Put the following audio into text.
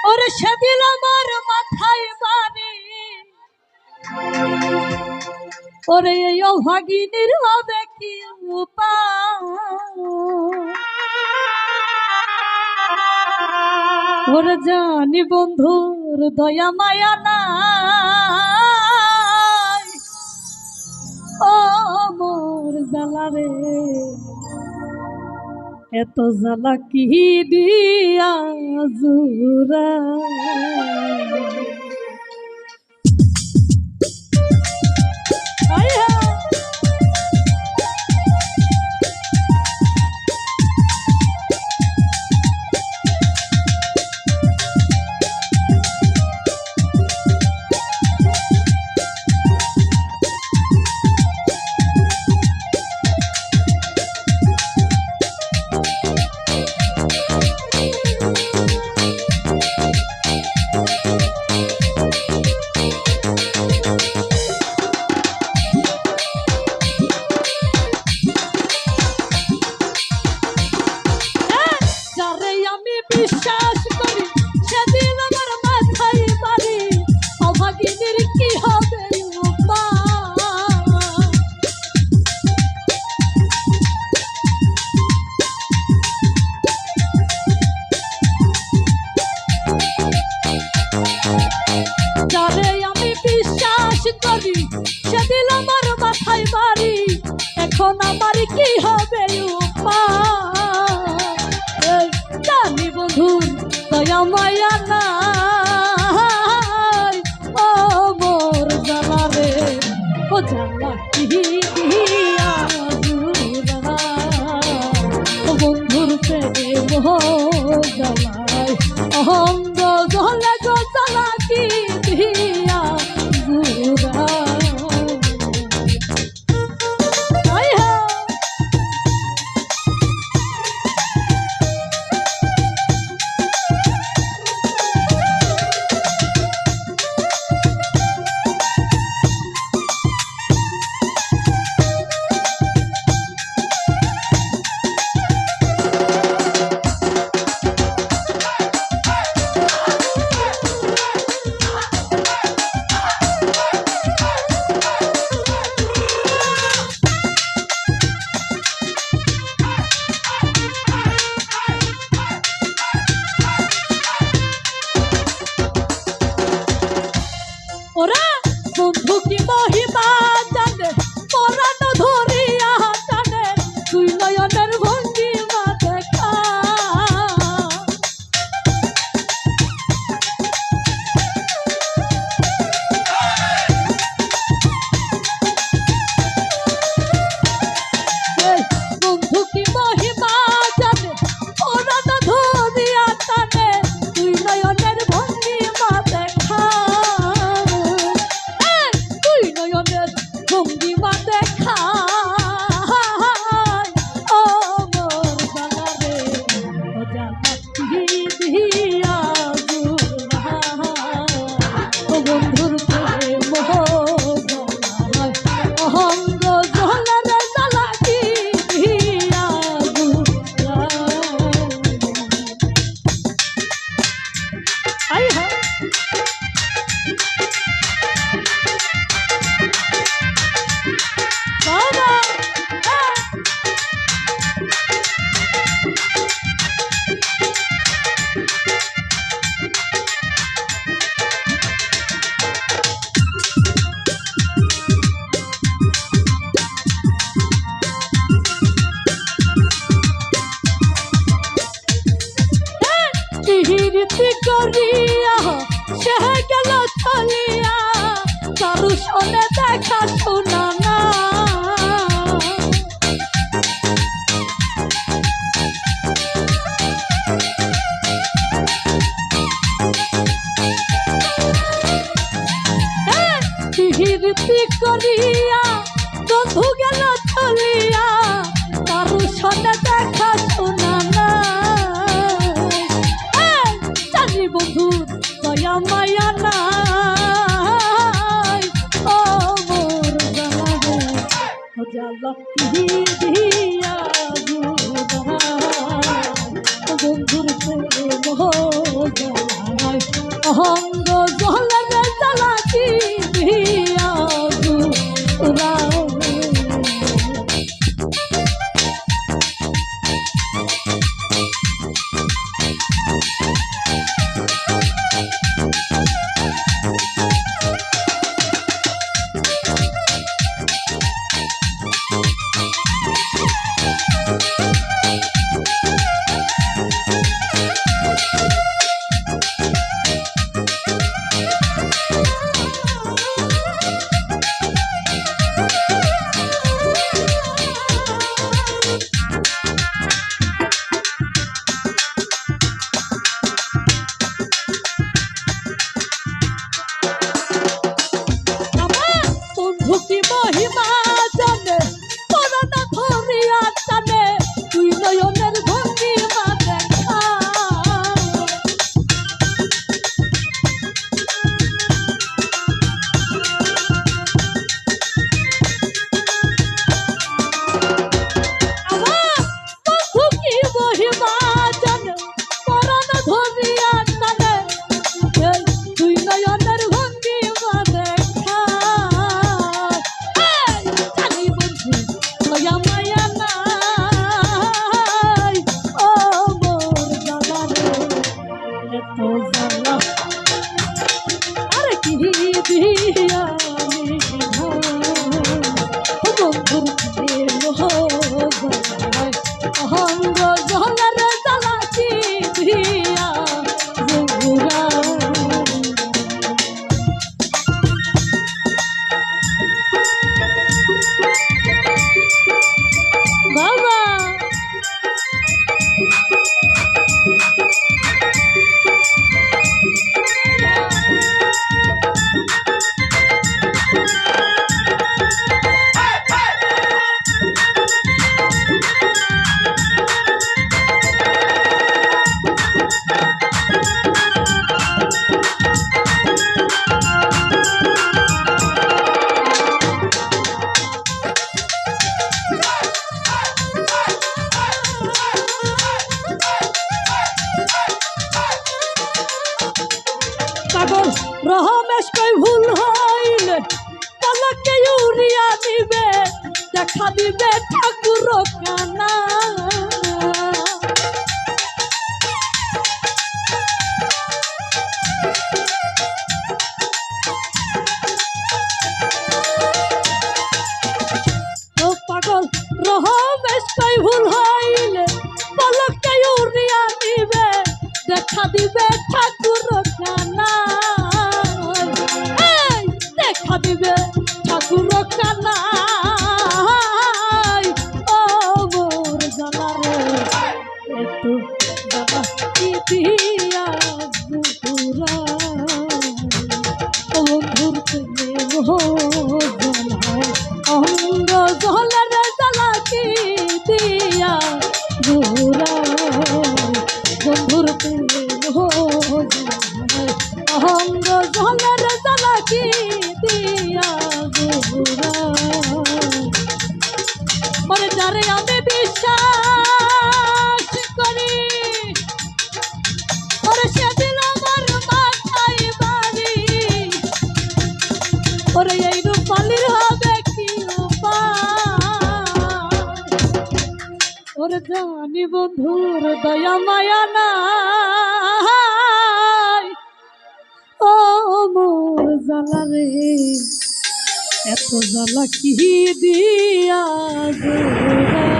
ওরে সেদিন আমার মাথায় বাড়ি, ওরে এই অভাগিনীর হবে কি উপায়। ওরে জানি বন্ধুর দয়া মায়া নাই, ও মোর জ্বালা রে, এত জ্বালা কি দিয়া জুরা। বিশ্বাস করি সেদিন আমার মাথায় বাড়ি, অভাগিনীর কি হবে যারে আমি বিশ্বাস করি সেদিন আমার মাথায় বাড়ি, এখন আমার কি হবে জানি বন্ধুর দয়া মায়া নাই, ও মোর জ্বালা রে, ও জ্বালা কি দিয়া জুরা। ও বন্ধুর প্রেম জ্বালায় অহঙ্গ জ্বলে গো জ্বালা কি দিয়া জুরা। ওরা বন্ধু কি মহিমা জানে, পরানো ধরিয়া টানে, দুই নয়নের ভঙ্গিমা দেখা। বন্ধু কি মহিমা জানে, পরানো ধরিয়া টানে, দুই নয়নের ভঙ্গিমা দেখা। ভঙ্গিমা দেখা ও মোর জ্বালা রে, ও জ্বালা কি দিয়া জুরা। ও বন্ধুর প্রেম জ্বালায় অহঙ্গ জ্বালা রে, জ্বালা কি দিয়া জুরা। আই হা রীতি করিয়া সে গেল চলিয়া, কারু শোনে দেখা শোনা না। রীতি করিয়া বন্ধু গেল চলিয়া, কারু শোনে দেখা শোনা না। বন্ধুর দয়া মায়া নাই, ও মোর জ্বালা রে, ও জ্বালা কি দিয়া জুরা। বন্ধুর প্রেম জ্বালায় অহঙ্গ জলের চালাকি দিয়া জুড়াও। ঝুঁকি মহিমা জানে করোনা ধরিয়া টানে তুই নয়নের ভঙ্গিমা দেখা। আমার ঝুঁকি মহিমা জানে করোনা ধরিয়া টানে তুই নয়নের ভঙ্গিমা দেখা। মায়া নাই ও মোর জ্বালা রে এত জ্বালা আরে কি দিয়া অহঙ্গ জলের জ্বালা কি দিয়া জুড়া। বাবা রহমেশ কই ভুল হইলে পলকে উড়িয়া দিবে দেখা দিবে ঠাকুর কানা। ও পাগল রহমেশ কই ভুল হইলে পলকে উড়িয়া দিবে দেখা দিবে ঠাকুর কানা। দেখা দিবে ঠাকুর কানা ও মোর জ্বালা রে একটু বাবা কি দিয়া জুড়া। ও বন্ধুর প্রেম জ্বালায় অঙ্গ জলের জ্বালা কি দিয়া জুড়া। বন্ধুর প্রেম অহঙ্গ জলের জ্বালা কি দিয়া জুড়া। ওরে যারে আমি বিশ্বাস করি ওরে সেদিন আমার মাথায় বাড়ি। ওরে এই রূপালির হবে কি উপায়। ওরে জানি বন্ধুর দয়া মায়া নাই ও মোর জ্বালা রে এত জ্বালা কি দিয়া জোড়া।